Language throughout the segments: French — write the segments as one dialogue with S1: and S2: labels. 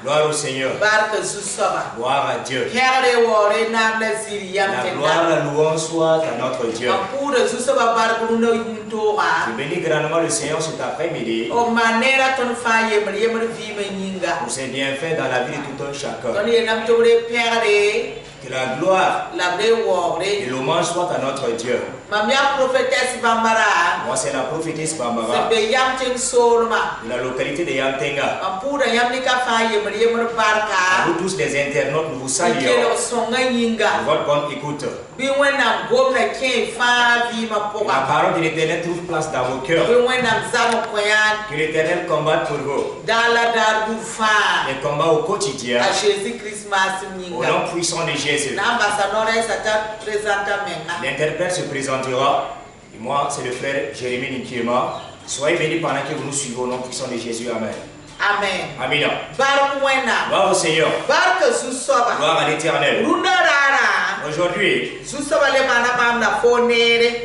S1: Gloire au Seigneur. Gloire à Dieu. La gloire, la louange soit à notre Dieu. Je bénis grandement le Seigneur cet après-midi pour ses bienfaits dans la vie de tout un chacun. Que la gloire et l'hommage soient à notre Dieu. Moi, c'est la prophétesse Bambara de la localité de Yamtenga. Nous tous les internautes, nous vous saluons pour votre bonne écoute. La parole de l'Éternel trouve place dans vos cœurs. Que l'Éternel combatte pour vous les combats au quotidien au nom puissant de Jésus. L'interprète se présentera. Et moi, c'est le frère Jérémie Nikiema. Soyez bénis pendant que vous nous suivez au nom puissant de Jésus. Amen.
S2: Amen.
S1: Amen. Gloire au Seigneur. Gloire à l'Éternel. Aujourd'hui,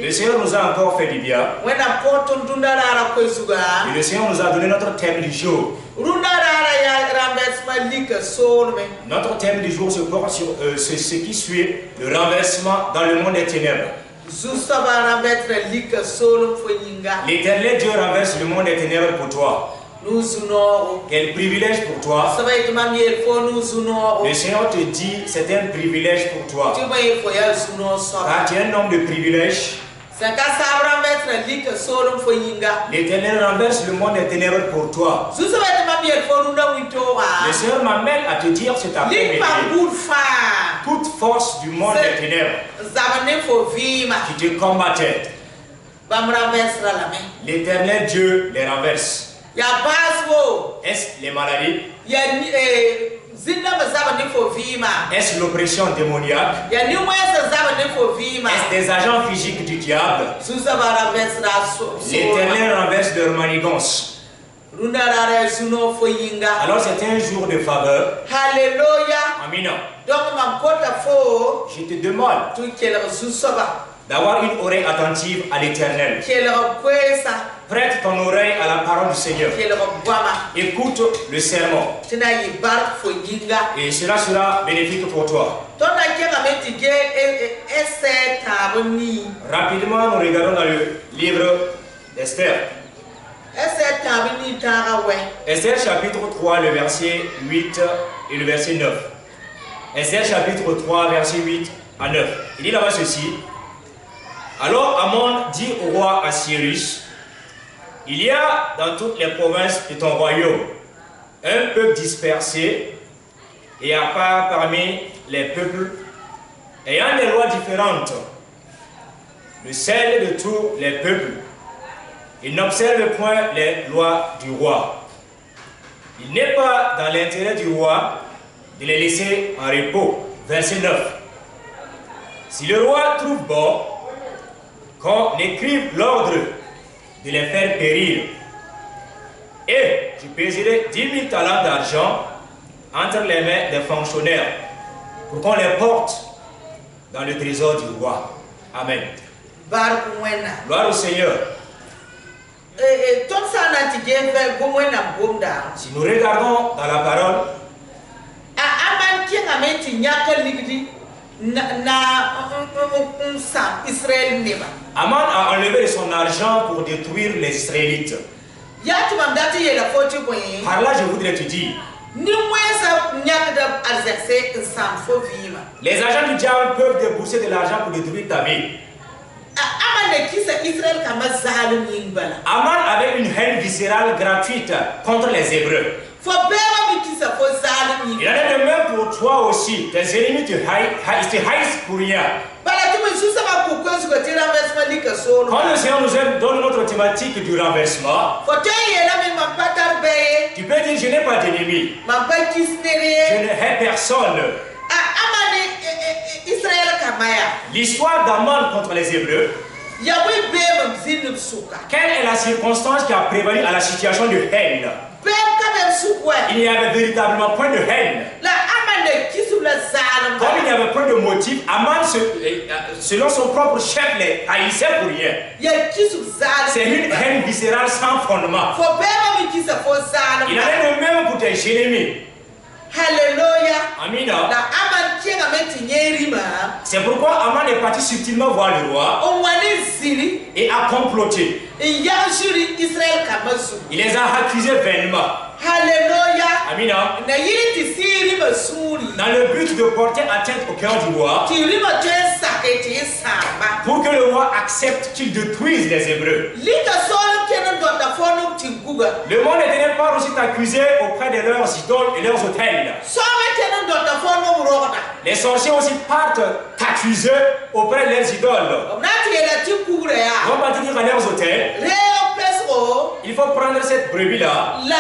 S1: le Seigneur nous a encore fait du bien. Et le Seigneur nous a donné notre thème du jour. Notre thème du jour se porte sur ce qui suit le renversement dans le monde des ténèbres. L'Éternel Dieu renverse le monde des ténèbres pour toi. Quel privilège pour toi. Le Seigneur te dit c'est un privilège pour toi. Car tu es un homme de privilège. L'Éternel renverse le monde des ténèbres pour toi. Le Seigneur m'amène à te dire cet après-midi toute force du monde des ténèbres qui te combattait, l'Éternel Dieu les renverse. Est-ce les maladies? Est-ce l'oppression démoniaque? Est-ce des agents physiques du diable? L'Éternel renverse leur manigance. Alors c'est un jour de faveur. Amen. Je te demande d'avoir une oreille attentive à l'Éternel. Prête ton oreille à la parole du Seigneur. Écoute le sermon. Et cela sera bénéfique pour toi. Rapidement, nous regardons dans le livre d'Esther. Esther chapitre 3, le verset 8 et le verset 9. Esther chapitre 3, verset 8 à 9. Il dit là-bas ceci. Alors Amon dit au roi Assyrus: il y a dans toutes les provinces de ton royaume un peuple dispersé et à part parmi les peuples ayant des lois différentes de celles de tous les peuples. Il n'observe point les lois du roi. Il n'est pas dans l'intérêt du roi de les laisser en repos. Verset 9. Si le roi trouve bon qu'on écrive l'ordre de les faire périr, et je pèserai 10 000 talents d'argent entre les mains des fonctionnaires pour qu'on les porte dans le trésor du roi. Amen. Gloire au Seigneur. Si nous regardons dans la parole, Aman a enlevé de son argent pour détruire les Israélites. Par là, je voudrais te dire, les agents du diable peuvent débourser de l'argent pour détruire ta vie. Aman avait une haine viscérale gratuite contre les Hébreux. Il en est de même pour toi aussi. Tes ennemis te haïssent pour rien. Quand le Seigneur nous donne notre thématique du renversement, tu peux dire: je n'ai pas d'ennemis, je ne hais personne. L'histoire d'Aman contre les Hébreux, quelle est la circonstance qui a prévalu à la situation de haine? Il n'y avait véritablement point de haine. Comme il n'y avait point de motif, Aman, selon son propre chef, les haïssait pour rien. C'est une haine viscérale sans fondement. Il en est de même pour tes tes ennemis.
S2: Alléluia.
S1: Amen.
S2: La Aman tienga meti nyerima.
S1: C'est pourquoi Aman est parti subtilement voir le roi
S2: Omwani zili.
S1: et a comploté.
S2: Yamshuri Israël kamazu.
S1: Il les a accusés vainement.
S2: Alléluia.
S1: Amen.
S2: Na yiri tisiri basuri.
S1: Dans le but de porter atteinte au cœur du roi,
S2: Tirima tensa keti samba.
S1: pour que le roi accepte qu'il détruise les Hébreux.
S2: Lika solo kenon donda fono tiguga.
S1: Le monde n'était pas aussi accusé auprès de leurs idoles et leurs autels.
S2: Solo kenon donda fono murogda.
S1: Les sorciers aussi partent t'accuser auprès de leurs idoles.
S2: Omnati yela tikure ya.
S1: On va dire à leurs hôtels,
S2: Reo pesro.
S1: il faut prendre cette brebis-là
S2: La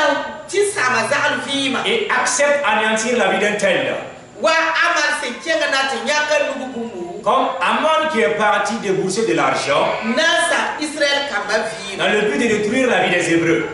S2: tisama zal vima.
S1: et accepte anéantir la vie d'un tel.
S2: Wa Aman se tienga nati nyaka nugubumu.
S1: Comme Aman qui est parti débourser de l'argent
S2: Nasa Israël kama vima.
S1: dans le but de détruire la vie des Hébreux.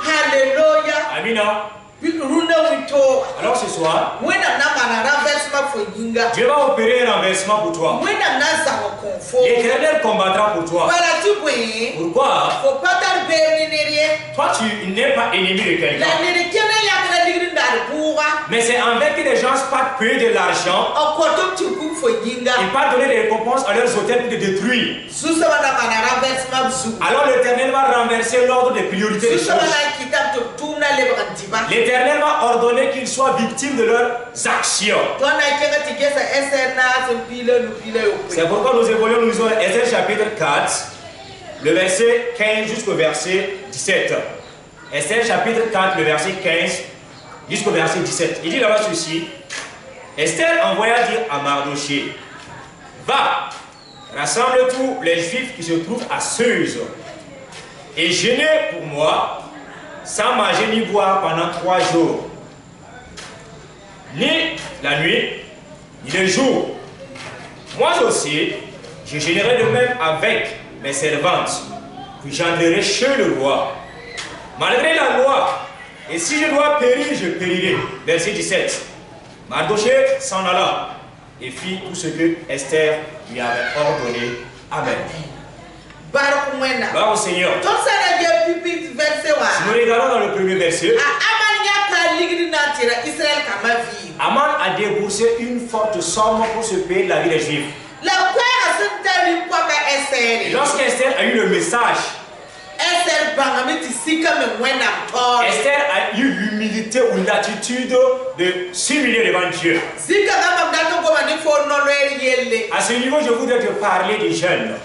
S2: Alléluia.
S1: Amina.
S2: Runda wito.
S1: Alors ce soir,
S2: Mwena nama na renversement fo yinga.
S1: Dieu va opérer un renversement pour toi.
S2: Mwena nasa wa konfo.
S1: L'Éternel combattra pour toi.
S2: Voilà tu bwe.
S1: Pourquoi?
S2: Faut pas tarder nerie.
S1: Toi, tu n'es pas ennemi de quelqu'un.
S2: La nerie kena yakna ligri ndar buga.
S1: Mais c'est envers que les gens partent payer de l'argent.
S2: Okoto tu ku fo yinga.
S1: Ils partent donner des récompenses à leurs hôtels pour te détruire.
S2: Susa wana mana renversement zu.
S1: Alors l'Éternel va renverser l'ordre des priorités des choses.
S2: Susa wana kitab to tuna le bandiba.
S1: L'Éternel va ordonner qu'ils soient victimes de leurs actions. C'est pourquoi nous évoluons, nous lisons Esther chapitre 4, le verset 15 jusqu'au verset 17. Esther chapitre 4, le verset 15 jusqu'au verset 17. Il dit là-bas ceci. Esther envoya dire à Mardoché, va, rassemble tous les Juifs qui se trouvent à Suse et jeûnez pour moi sans manger ni boire pendant 3 jours. Ni la nuit, ni le jour. Moi aussi, je jeûnerai de même avec mes servantes, puis j'entrerai chez le roi. Malgré la loi, et si je dois périr, je périrai. Verset 17. Mardoché s'en alla et fit tout ce que Esther lui avait ordonné. Amen. Gloire au Seigneur. Si nous regardons dans le premier verset, Aman a déboursé une forte somme pour se payer la vie des Juifs. Et lorsqu'Esther a eu le message, Esther a eu l'humilité ou l'attitude de s'humilier devant Dieu. À ce niveau, je voudrais te parler des jeunes.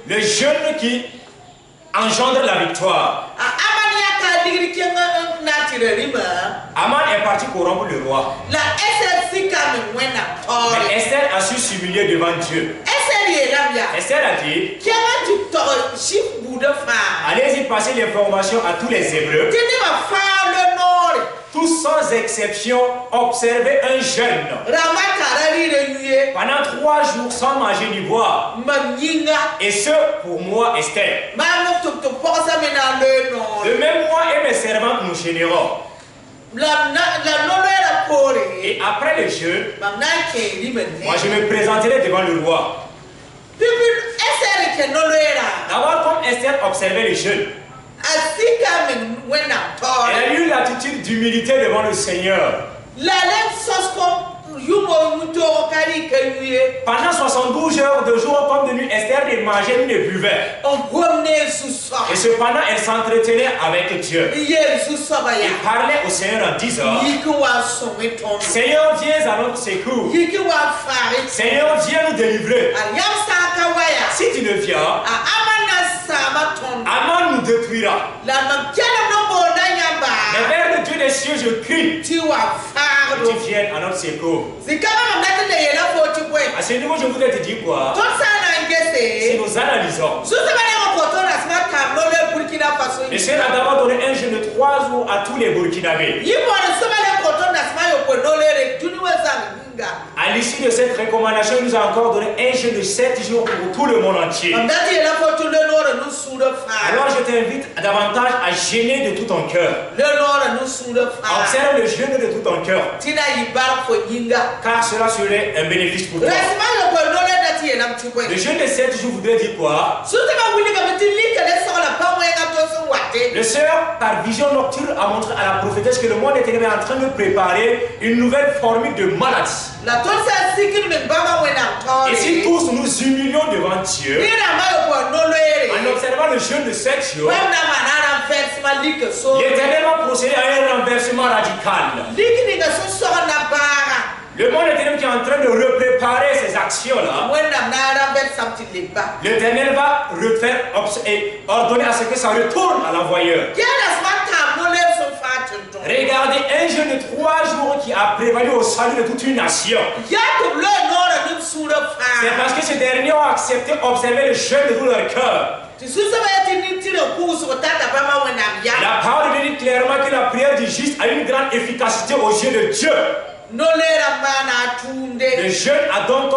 S1: Le jeune qui engendre la victoire. Aman est parti corrompre le roi. Mais Esther a su s'humilier devant Dieu. Esther a dit, allez-y passer l'information à tous les Hébreux. Tous sans exception observaient un jeûne pendant 3 jours sans manger ni boire. Et ce pour moi Esther. De même moi et mes servantes nous générons. Et après le jeûne, moi je me présenterai devant le roi. D'abord comme Esther observait le jeûne, elle a eu l'attitude d'humilité devant le Seigneur. Pendant 72 heures de jour comme de nuit, Esther ne mangeait ni ne buvait. Et cependant, elle s'entretenait avec Dieu. Elle parlait au Seigneur en disant, Seigneur, viens à notre secours. Seigneur, viens nous délivrer. Si tu ne viens, Aman nous détruira. Mais vers le Dieu des cieux, je crie. Tu viennes à notre secours. À ce niveau, je voudrais te dire quoi? Si nous analysons, le Seigneur a d'abord donné un jeûne de 3 jours à tous les Burkinabés. À l'issue de cette recommandation, il nous a encore donné un jeûne de 7 jours pour tout le monde entier. Alors je t'invite davantage à jeûner de tout ton cœur. Observe le jeûne de tout ton cœur. Car cela serait un bénéfice pour toi. Le jeûne de 7 jours voudrait dire quoi?
S2: te.
S1: Le Seigneur, par vision nocturne, a montré à la prophétesse que le monde est en train de préparer une nouvelle formule de maladie.
S2: La ton sa sikir men baba wena tore.
S1: Et si tous nous humilions devant Dieu,
S2: Ina ma ko no loere.
S1: en observant le jeûne de 7 jours,
S2: Wanda manara versement lik so.
S1: l'Éternel va procéder à un renversement radical.
S2: Lik ni ga so so na bara.
S1: Le monde éternel qui est en train de repréparer ces actions-là,
S2: Wanda nara versam ti liba.
S1: l'Éternel va refaire et ordonner à ce que ça retourne à l'envoyeur.
S2: Yala smata no le so fatin to.
S1: Regardez un jeûne de 3 jours qui a prévalu au salut de toute une nation.
S2: Ya to le nora nim sura fa.
S1: C'est parce que ces derniers ont accepté d'observer le jeûne de tout leur cœur.
S2: Tu sous ça va être ni tire ku so tata bama wena ya.
S1: La parole de Dieu dit clairement que la prière du juste a une grande efficacité aux yeux de Dieu.
S2: No le ramana tunde.
S1: Le jeûne a donc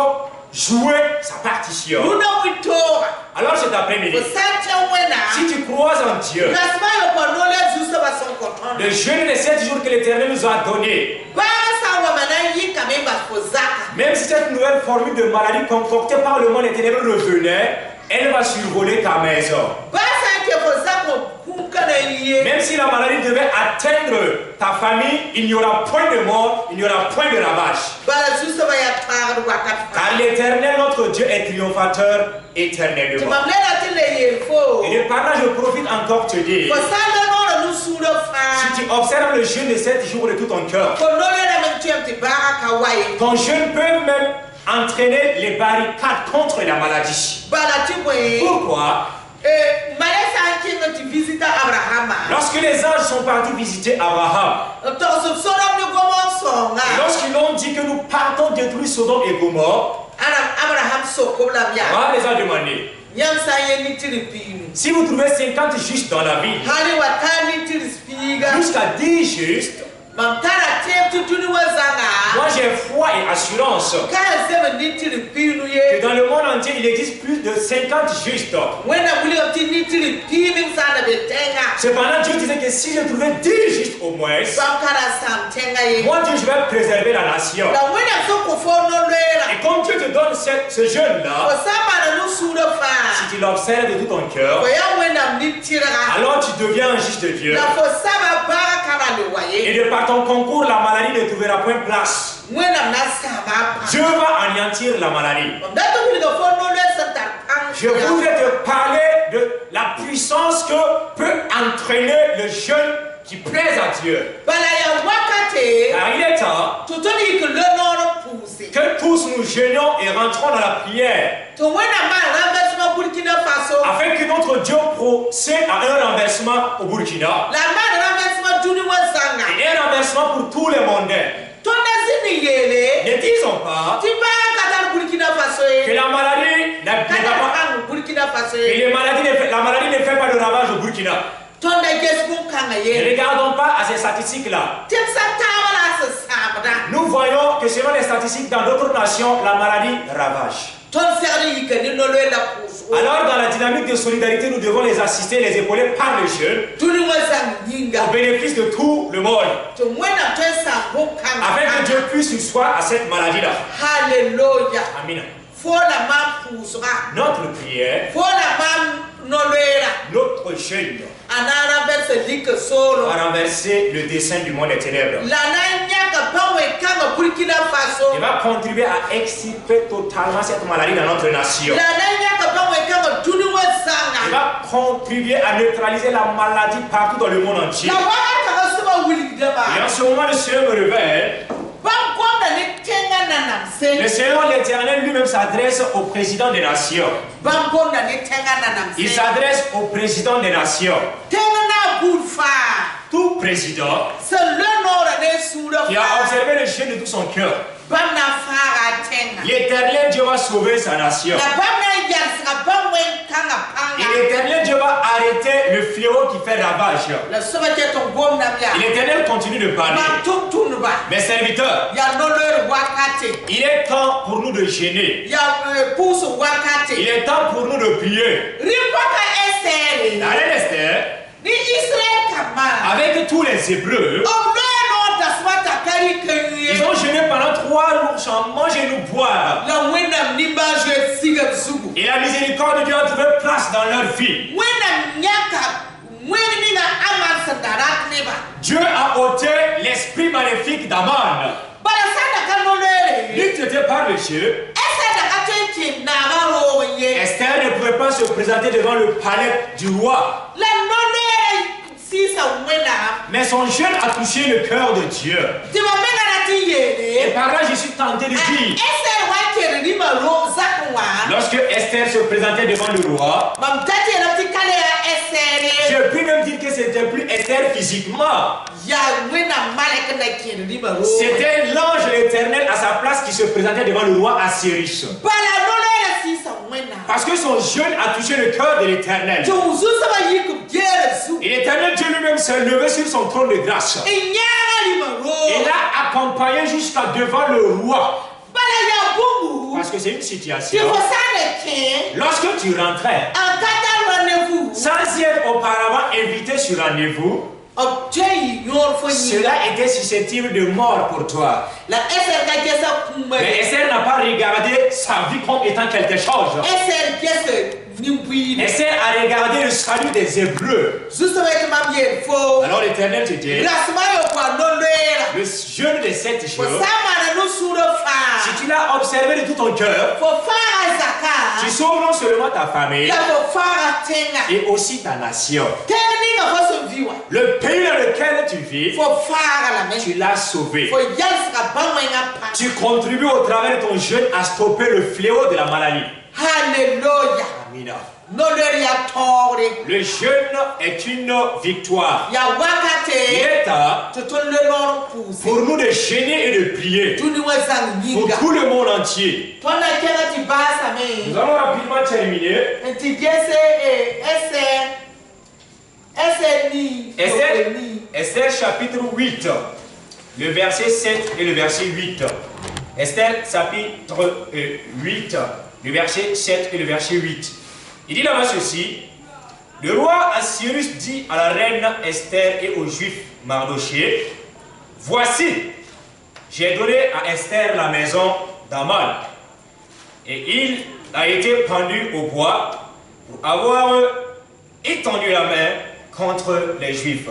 S1: joué sa partition.
S2: Uno witora.
S1: Alors cet après-midi, si tu crois en Dieu, le jeûne de 7 jours que l'Éternel nous a donné, même si cette nouvelle formule de maladie concoctée par le monde éternel revenait, elle va survoler ta maison. Même si la maladie devait atteindre ta famille, il n'y aura point de mort, il n'y aura point de ravage. Car l'Éternel, notre Dieu, est triomphateur éternellement. Et de par là, je profite encore de te dire, si tu observes le jeûne de 7 jours de tout ton cœur, ton jeûne peut même entraîner les barricades contre la maladie. Pourquoi? Lorsque les anges sont partis visiter Abraham, lorsqu'ils ont dit que nous partons détruire Sodome et Gomorrhe, Abraham les a demandé, si vous trouvez 50 justes dans la ville, jusqu'à 10 justes, moi j'ai foi et assurance que dans le monde entier il existe plus de 50 justes. Cependant Dieu disait que si je trouvais 10 justes au moins, moi Dieu je vais préserver la nation. Et comme Dieu te donne ce jeûne-là, si tu l'observes de tout ton cœur, alors tu deviens un juste de Dieu. Et de par ton concours, la maladie ne trouvera point place. Dieu va anéantir la maladie. Je voudrais te parler de la puissance que peut entraîner le jeûne qui plaise à Dieu. Car il est temps que tous nous jeûnions et rentrons dans la prière, afin que notre Dieu procède à un renversement au Burkina et un renversement pour tous les mondains. Ne disons pas que la maladie n'a pas, que la maladie ne fait pas de ravage au Burkina. Ne regardons pas à ces statistiques-là. Nous voyons que selon les statistiques dans d'autres nations, la maladie ravage. Alors dans la dynamique de solidarité, nous devons les assister, les épauler par le jeûne au bénéfice de tout le monde, afin que Dieu puisse nous soigner à cette maladie-là.
S2: Alléluia.
S1: Amen.
S2: Notre
S1: prière, notre jeûne va renverser le dessein du monde des ténèbres. Il va contribuer à extirper totalement cette maladie dans notre nation. Il va contribuer à neutraliser la maladie partout dans le monde entier. Et en ce moment, le Seigneur me révèle. Le Seigneur l'Éternel lui-même s'adresse au président des nations. Il s'adresse au président des nations. Tout président qui a observé le jeûne de tout son cœur, l'Éternel Dieu va sauver sa nation. Et l'Éternel Dieu va arrêter le fléau qui fait ravage. Et l'Éternel continue de parler. Mes serviteurs, il est temps pour nous de jeûner. Il est temps pour nous de prier. Dans l'Esther, avec tous les Hébreux, ils ont jeûné pendant 3 jours sans manger et boire. Et la miséricorde de Dieu a trouvé place dans leur vie. Dieu a ôté l'esprit maléfique d'Aman. Lui par le jeu. Esther ne pouvait pas se présenter devant le palais du roi. Mais son jeûne a touché le cœur de Dieu. Et par là, je suis tenté de dire, lorsque Esther se présentait devant le roi, je puis même dire que c'était plus Esther physiquement. C'était l'ange de l'Éternel à sa place qui se présentait devant le roi Assyrus. Parce que son jeûne a touché le cœur de l'Éternel. Et l'Éternel Dieu lui-même s'est levé sur son trône de grâce. Et l'a accompagné jusqu'à devant le roi. Parce que c'est une situation. Lorsque tu rentrais, sans y être auparavant invité sur rendez-vous, cela était susceptible de mort pour toi. Mais Esther n'a pas regardé sa vie comme étant quelque chose. Esther a regardé le salut des Hébreux. Alors l'Éternel te dit, le jeûne de 7 jours, si tu l'as observé de tout ton cœur, tu sauves non seulement ta famille, et aussi ta nation. Le pays dans lequel tu vis, tu l'as sauvé. Tu contribues au travers de ton jeûne à stopper le fléau de la maladie.
S2: Alléluia.
S1: Amina. Le jeûne est une victoire. Il est temps pour nous de jeûner et de prier pour tout le monde entier. Nous allons rapidement terminer. Esther chapitre 8, le verset 7 et le verset 8. Esther chapitre 8, le verset 7 et le verset 8. Il dit là-bas ceci: le roi Assyrus dit à la reine Esther et aux juifs Mardochée, voici, j'ai donné à Esther la maison d'Aman, et il a été pendu au bois pour avoir étendu la main contre les juifs.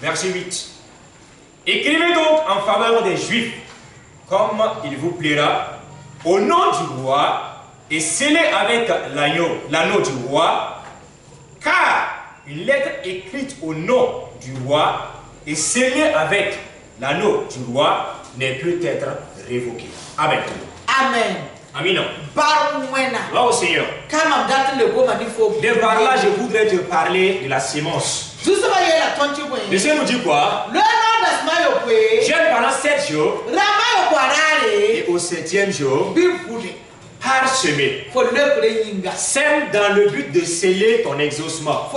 S1: Verset 8. Écrivez donc en faveur des juifs, comme il vous plaira, au nom du roi, et scellez avec l'anneau du roi, car une lettre écrite au nom du roi et scellée avec l'anneau du roi ne peut être révoquée. Amen.
S2: Amen.
S1: Amen. Gloire au Seigneur. De par là, je voudrais te parler de la sémence. Le Seigneur nous dit quoi? Jeûne pendant 7 jours, et au 7e jour, parsemer. Sème dans le but de sceller ton exaucement.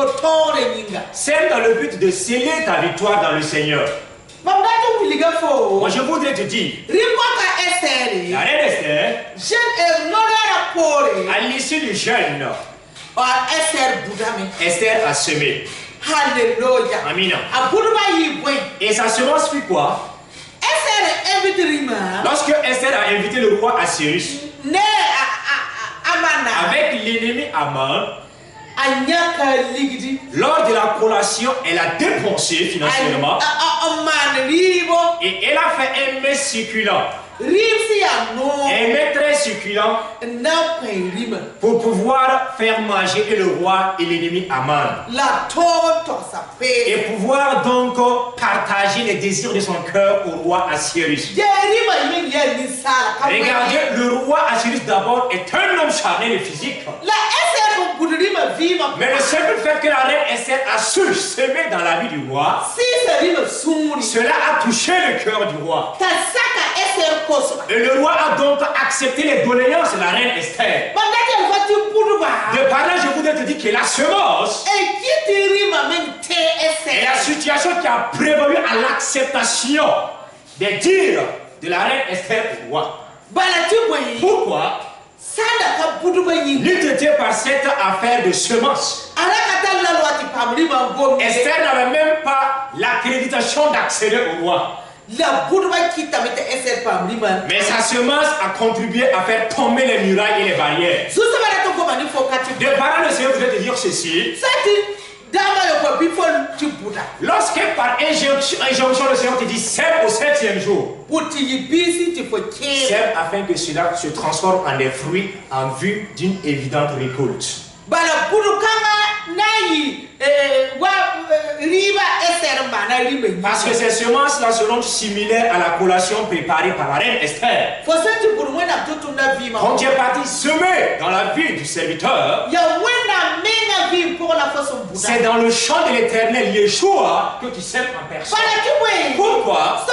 S1: Sème dans le but de sceller ta victoire dans le Seigneur. Moi je voudrais te dire, la reine Esther, à l'issue du jeûne, Esther a semé.
S2: Alléluia.
S1: Amen. Et sa semence fut quoi? Lorsque Esther a invité le roi Assyrus avec l'ennemi Aman, lors de la collation, elle a dépensé financièrement et elle a fait un mets succulent. Un mets très succulent pour pouvoir faire manger et le roi et l'ennemi Aman. Et pouvoir donc partager les désirs de son cœur au roi Assyrus. Regardez, le roi Assyrus d'abord est un homme charnel et physique. Mais le seul fait que la reine Esther a su semer dans la vie du roi, cela a touché le cœur du roi. Et le roi a donc accepté les doléances de la reine Esther. De par là, je voudrais te dire que la semence est la situation qui a prévalu à l'acceptation des dires de la reine Esther au roi. Pourquoi? N'était par cette affaire de semence. Esther n'avait même pas l'accréditation d'accéder au roi. Mais sa semence a contribué à faire tomber les murailles et les barrières. De par là, le Seigneur voudrait te dire ceci. Lorsque par injonction le Seigneur te dit sème au 7e jour, sème afin que cela se transforme en des fruits en vue d'une évidente récolte. Parce que ces semences-là seront similaires à la collation préparée par la reine Esther. Quand tu es parti semer dans la vie du serviteur, c'est dans le champ de l'Éternel, Yeshua, que tu sèmes en personne. Pourquoi?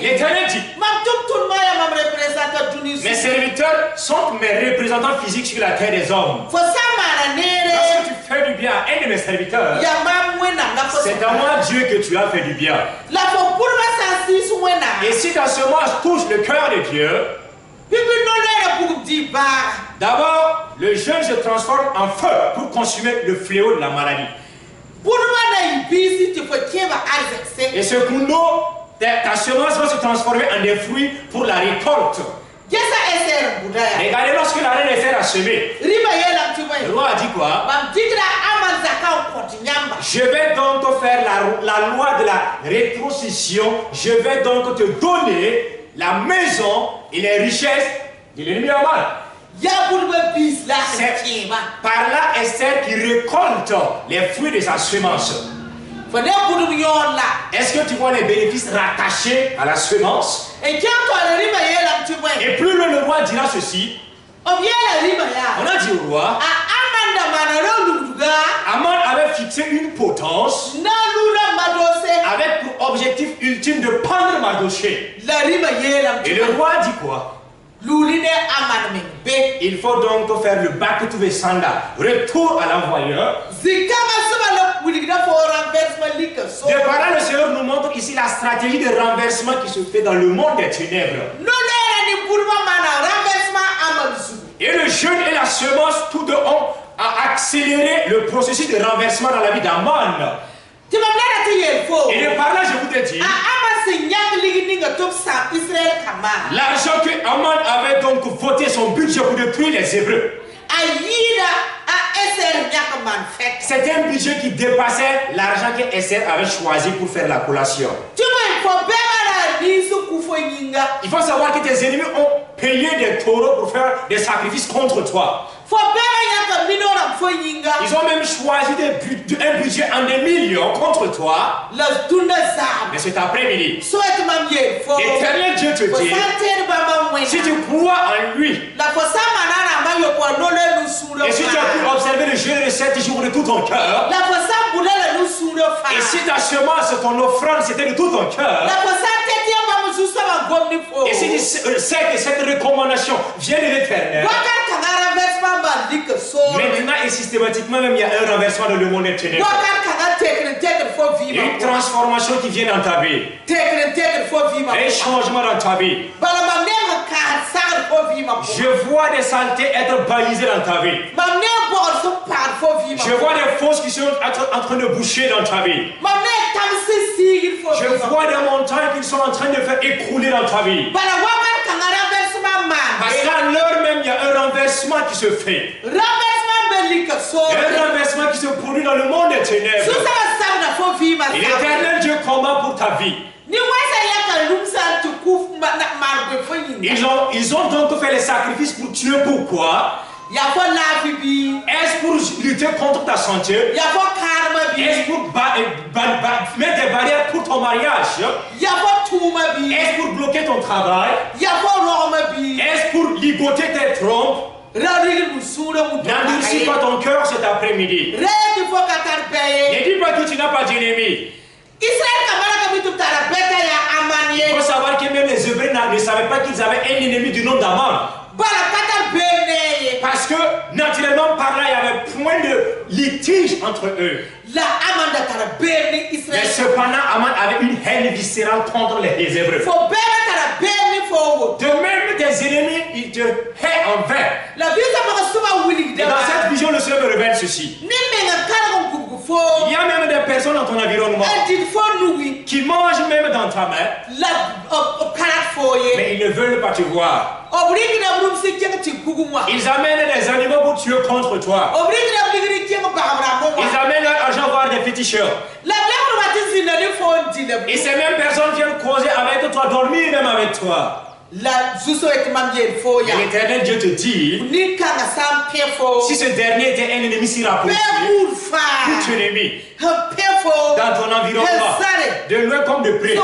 S1: L'Éternel dit, mes serviteurs sont mes représentants physiques sur la terre des hommes. Lorsque tu fais du bien à un de mes serviteurs, c'est à moi Dieu que tu as fait du bien. Et si ta semence touche le cœur de Dieu, d'abord, le jeûne se transforme en feu pour consumer le fléau de la maladie. Et ce coup-là, ta semence va se transformer en des fruits pour la récolte. Regardez, lorsque la reine Esther a semé, le roi a dit quoi? Je vais donc te faire la loi de la rétrocession. Je vais donc te donner la maison et les richesses de l'ennemi Aman. C'est par là Esther qui récolte les fruits de sa semence. Est-ce que tu vois les bénéfices rattachés à la semence? Et plus le roi dira ceci. On a dit au roi, Aman avait fixé une potence avec pour objectif ultime de pendre Mardoché. Et le roi dit quoi? Il faut donc faire le Bakutouvé Sanda, retour à l'envoyeur. De par là, le Seigneur nous montre ici la stratégie de renversement qui se fait dans le monde des ténèbres. Et le jeûne et la semence, tous deux ont accéléré le processus de renversement dans la vie d'Aman. Et de par là, je vous ai dit, l'argent que Aman avait donc voté son budget pour détruire les Hébreux, c'était un budget qui dépassait l'argent que Esther avait choisi pour faire la collation. Il faut savoir que tes ennemis ont payé des taureaux pour faire des sacrifices contre toi. Ils ont même choisi un budget en des millions contre toi. Mais cet après-midi, l'Éternel Dieu te dit, si tu crois en lui, et si tu as pu observer le jeûne de 7 jours de tout ton cœur, et si ta semence, ton offrande, c'était de tout ton cœur, et si tu sais que cette recommandation vient de l'Éternel, maintenant et systématiquement même il y a un renversement dans le monde des ténèbres. Il y a une transformation qui vient dans ta vie. Un changement dans ta vie. Je vois des saletés être balisées dans ta vie. Je vois des fosses qui sont en train de boucher dans ta vie. Je vois des montagnes qui sont en train de faire écrouler dans ta vie. Parce qu'à l'heure même, il y a un renversement qui se fait. Un renversement qui se produit dans le monde des ténèbres. Et l'Éternel Dieu combat pour ta vie. Ils ont donc fait les sacrifices pour tuer. Pourquoi? Est-ce pour lutter contre ta santé? Est-ce pour mettre des barrières pour ton mariage? Est-ce pour bloquer ton travail? Est-ce pour ligoter tes trompes? N'endurcis pas ton cœur cet après-midi. Ne dis pas que tu n'as pas d'ennemi. Il faut savoir que même les Hébreux ne savaient pas qu'ils avaient un ennemi du nom d'Aman. Parce que naturellement par là il y avait point de litige entre eux. Mais cependant Aman avait une haine viscérale contre les Hébreux. De même tes ennemis ils te haïssent en vain. Et dans cette vision le Seigneur me révèle ceci. Il y a même des personnes dans ton environnement qui mangent même dans ta main, mais ils ne veulent pas te voir. Ils amènent des animaux pour tuer contre toi. Ils amènent leur argent répétitions.
S2: La blague va te dire de fond dire.
S1: Et ces mêmes personnes viennent causer avec toi, dormir même avec toi.
S2: La zuso et mamie foya.
S1: Et l'Éternel Dieu te dit,
S2: Ni kanga sam pefo.
S1: si ce dernier était un ennemi si rapproché, tout ennemi, dans ton environnement, de loin comme de près,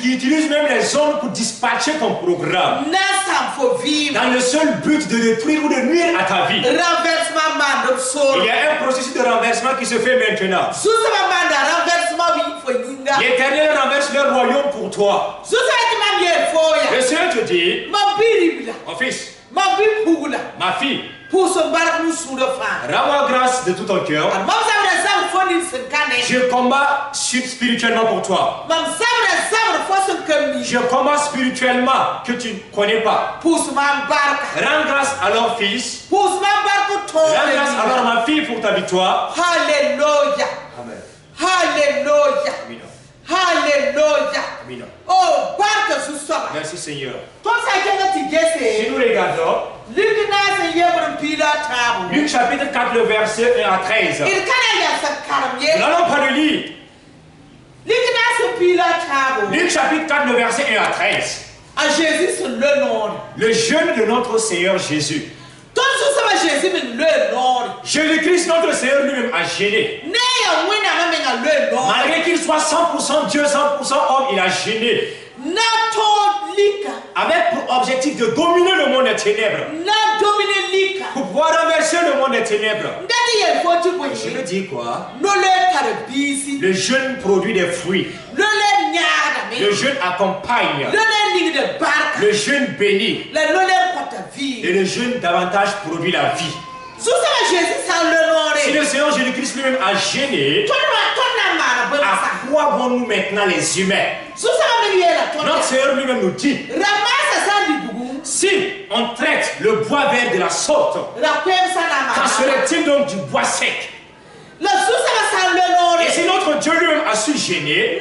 S1: qui utilise même les zones pour dispatcher ton programme, dans le seul but de détruire ou de nuire à ta vie. Il y a un processus de renversement qui se fait maintenant. L'Éternel renverse le royaume pour toi. Le Seigneur te dit, mon fils, ma fille, rends-moi grâce de tout ton cœur. Je combats spirituellement pour toi. Je combats spirituellement que tu ne connais pas. Rends grâce à leur fils. Rends grâce alors ma fille pour ta victoire.
S2: Alléluia.
S1: Amen.
S2: Alléluia.
S1: Amen.
S2: Alléluia.
S1: Amen.
S2: Oh, barque sous soi.
S1: Merci Seigneur.
S2: Toi, ça a été
S1: Si nous regardons Luc chapitre 4, le verset 1 à 13. Nous n'allons pas le lire. Luc chapitre 4, le verset 1 à 13.
S2: À Jésus, c'est le nom.
S1: Le jeûne de notre Seigneur Jésus. Jésus-Christ, notre Seigneur lui-même, a gêné. Malgré qu'il soit 100% Dieu, 100% homme, il a gêné. Avec pour objectif de dominer le monde des ténèbres. Pour pouvoir renverser le monde des ténèbres. Je veux dire quoi? Le jeûne produit des fruits. Le jeûne accompagne. Le jeûne bénit. Et le jeûne davantage produit la vie. Si le Seigneur Jésus-Christ lui-même a gêné, à quoi vont-nous maintenant les humains? Notre Seigneur lui-même nous dit, si on traite le bois vert de la sorte, qu'en serait-il donc du bois sec? Et si notre Dieu lui-même a su gêner,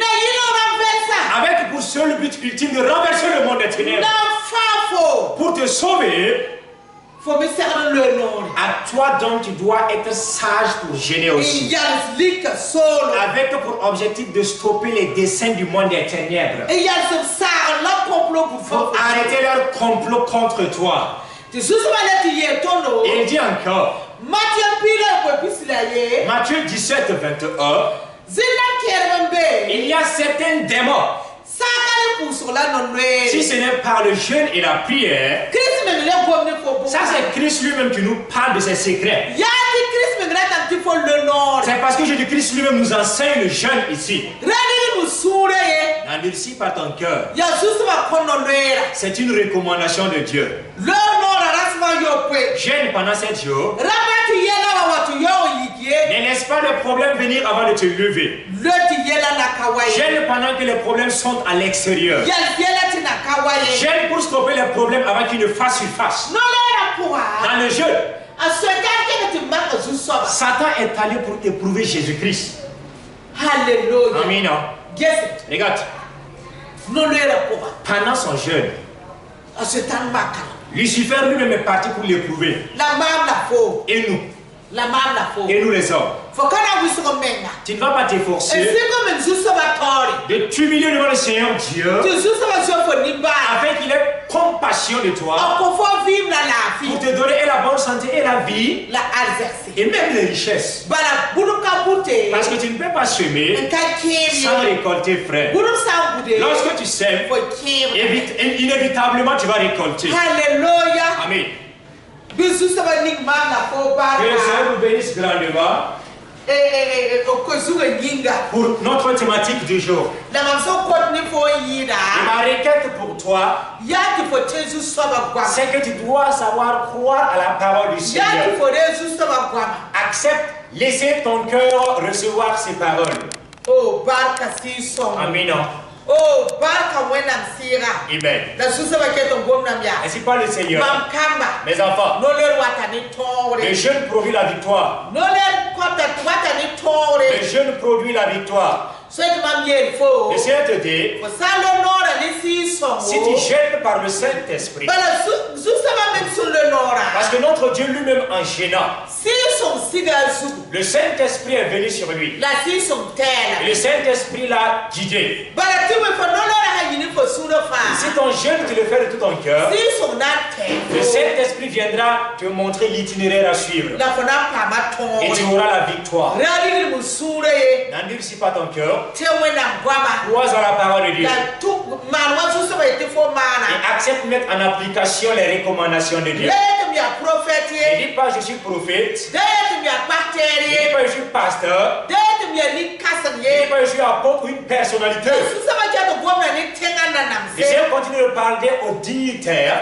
S1: avec pour seul but ultime de renverser le monde des ténèbres, pour te sauver, à toi donc tu dois être sage pour gêner aussi. Avec pour objectif de stopper les desseins du monde des ténèbres. Pour arrêter leur complot contre toi. Et il dit encore, Matthieu 17, 21, il y a certains démons. Si ce n'est par le jeûne et la prière, ça c'est Christ lui-même qui nous parle de ses secrets. C'est parce que Jésus-Christ lui-même nous enseigne le jeûne ici. Endurcis par ton cœur. C'est une recommandation de Dieu. Jeûne pendant 7 jours. Ne laisse pas le problème venir avant de te lever. Jeûne pendant que les problèmes sont à l'extérieur. Jeûne pour stopper les problèmes avant qu'ils ne fassent surface. Dans le jeûne, Satan est allé pour éprouver Jésus-Christ.
S2: Alléluia.
S1: Amen. Regarde. Pendant son jeûne, Lucifer lui-même est parti pour l'éprouver. Et nous? Et nous les hommes. Tu ne vas pas t'efforcer de t'humilier devant le Seigneur Dieu afin qu'il ait compassion de toi pour te donner et la bonne santé et la vie et même les richesses. Parce que tu ne peux pas semer sans récolter, frère. Lorsque tu sèmes, inévitablement tu vas récolter.
S2: Alléluia.
S1: Amen. Que le Seigneur nous bénisse grandement pour notre thématique du jour. Et ma requête pour toi, c'est que tu dois savoir croire à la parole du Seigneur. Accepte, laissez ton cœur recevoir ses paroles.
S2: Oh,
S1: Amen.
S2: oh,
S1: Amen. Ainsi parle le Seigneur. Mes enfants, le jeûne produit la victoire. Le jeûne produit la victoire. Le Seigneur te dit, si tu gênes par le Saint-Esprit, parce que notre Dieu lui-même en gênant, le Saint-Esprit est venu sur lui. Et le Saint-Esprit l'a guidé. Si ton jeûne, tu le fais de tout ton cœur, le Saint-Esprit viendra te montrer l'itinéraire à suivre. Et tu auras la victoire. N'endurcis pas ton cœur. Crois en la parole de Dieu. Et accepte de mettre en application les recommandations de Dieu. Ne dis pas je suis prophète. Ne dis pas je suis pasteur. Ne dis pas je suis apôtre ou une personnalité. Le Seigneur continue de parler aux dignitaires.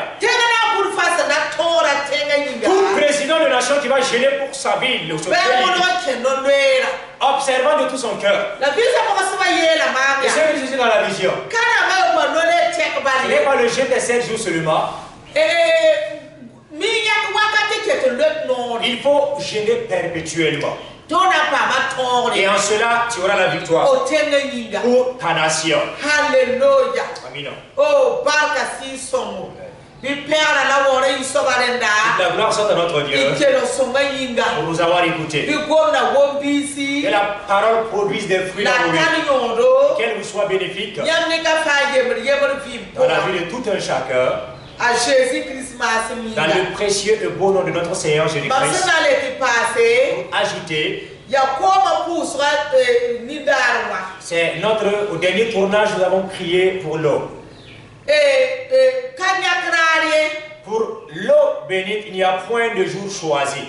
S1: Tout président de nation qui va gêner pour sa ville, observant de tout son cœur. Et c'est Jésus dans la vision. Ce n'est pas le jeûne des 7 jours seulement. Il faut gêner perpétuellement. Et en cela, tu auras la victoire pour ta nation.
S2: Alléluia.
S1: Amen.
S2: Oh, barka si somo. Toute
S1: la gloire soit à notre Dieu pour nous avoir écoutés. Que la parole produise des fruits dans nos vies. Qu'elle vous soit bénéfique dans la vie de tout un chacun. Dans le précieux et beau nom de notre Seigneur Jésus-Christ. Pour ajouter, c'est au dernier tournage, nous avons crié pour l'eau. Pour l'eau bénite, il n'y a point de jour choisi.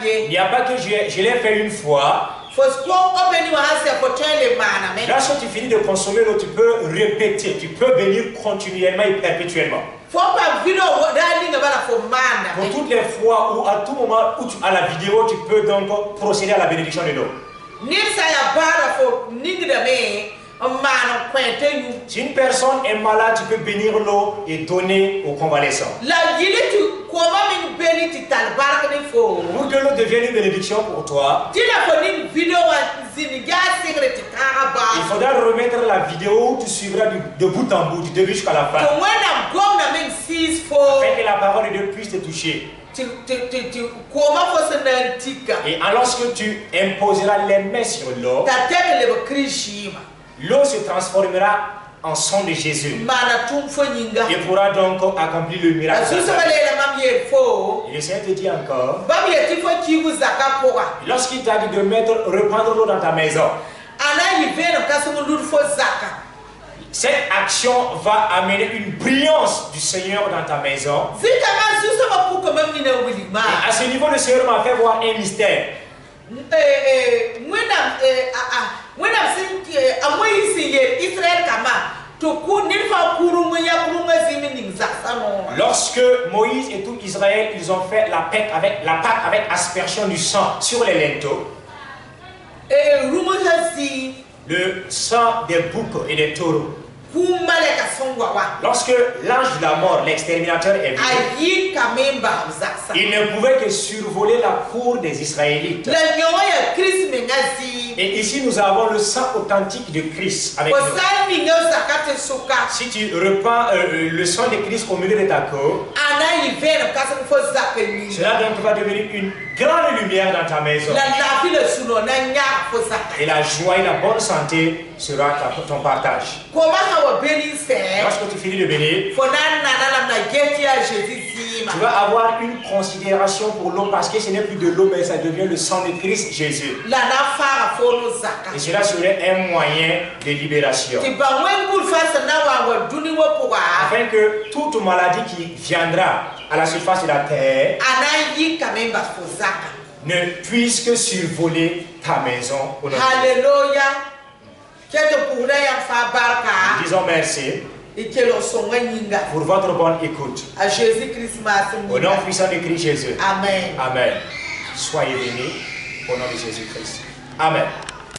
S1: Il n'y a pas que je l'ai fait une fois. Lorsque tu finis de consommer l'eau, tu peux répéter, tu peux bénir continuellement et perpétuellement. Pour toutes les fois ou à tout moment où tu as la vidéo, tu peux donc procéder à la bénédiction de l'eau. Si une personne est malade, tu peux bénir l'eau et donner aux convalescents. Pour que l'eau devienne une bénédiction pour toi, il faudra remettre la vidéo où tu suivras de bout en bout, du début jusqu'à la fin. Afin que la parole de Dieu puisse te toucher. Et lorsque tu imposeras les mains sur l'eau, l'eau se transformera en sang de Jésus et pourra donc accomplir le miracle. Et le Seigneur te dit encore, lorsqu'il t'a dit de reprendre l'eau dans ta maison, cette action va amener une brillance du Seigneur dans ta maison. Et à ce niveau, le Seigneur m'a fait voir un mystère. Lorsque Moïse et tout Israël, ils ont fait la Pâque avec aspersion du sang sur les linteaux, le sang des boucs et des taureaux. Lorsque l'ange de la mort, l'exterminateur, est venu, il ne pouvait que survoler la cour des Israélites. Et ici nous avons le sang authentique de Christ avec nous. Si tu reprends le sang de Christ au milieu de ta cour, cela donc va devenir une grande lumière dans ta maison. Et la joie et la bonne santé sera ton partage. Lorsque tu finis de bénir, tu vas avoir une considération pour l'eau parce que ce n'est plus de l'eau mais ça devient le sang de Christ Jésus. Et cela serait un moyen de libération. Afin que toute maladie qui viendra à la surface de la terre ne puisse que survoler ta maison.
S2: Alléluia.
S1: Disons merci pour votre bonne écoute. Au nom puissant de Christ Jésus.
S2: Amen.
S1: Amen. Soyez bénis au nom de Jésus-Christ. Amen.